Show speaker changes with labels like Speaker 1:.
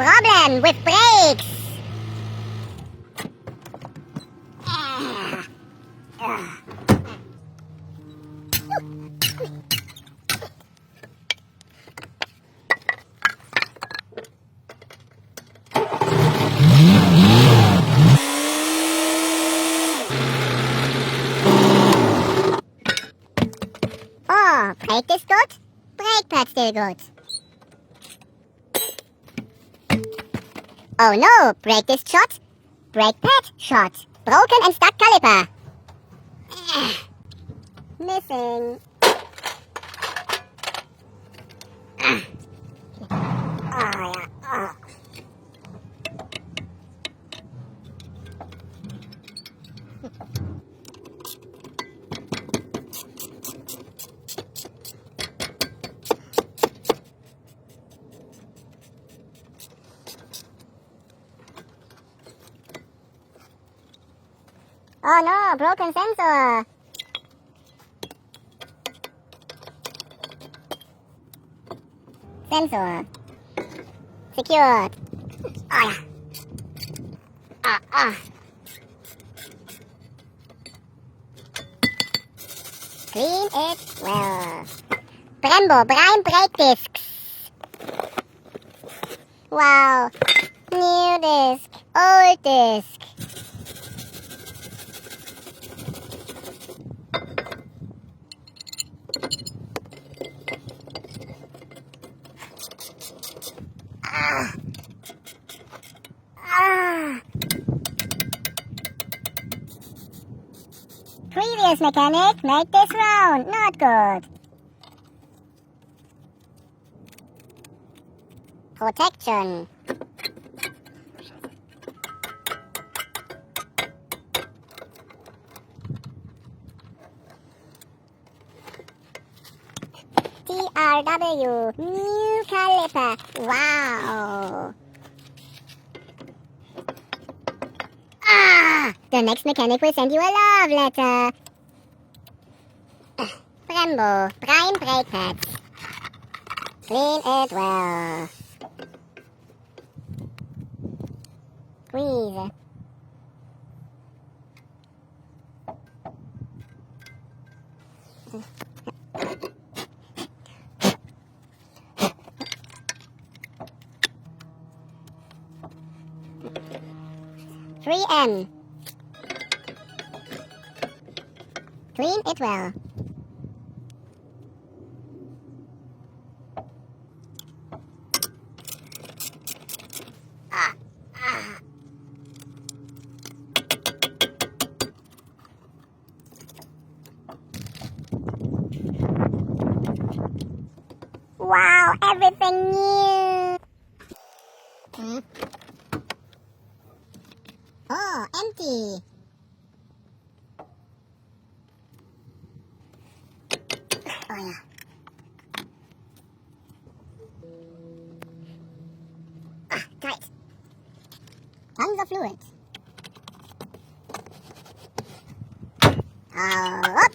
Speaker 1: Problem with brakes. Oh, brake is good. Brake pad still good. Oh no, brake disc shot. Brake pad shot. Broken and stuck caliper. Missing. Oh yeah. Oh. Oh no, broken sensor. Sensor. Secured. Oh yeah. Clean it well. Brembo, prime brake discs. Wow. New disc. Old disc. Previous mechanic made this round. Not good. Protection. TRW. New caliper. Wow. The next mechanic will send you a love letter. Brembo. Prime brake pads. Clean it well. Squeeze. Three M. Clean it well. Wow, everything new. Oh, empty. Oh yeah. Tight. Tons of fluid. Up.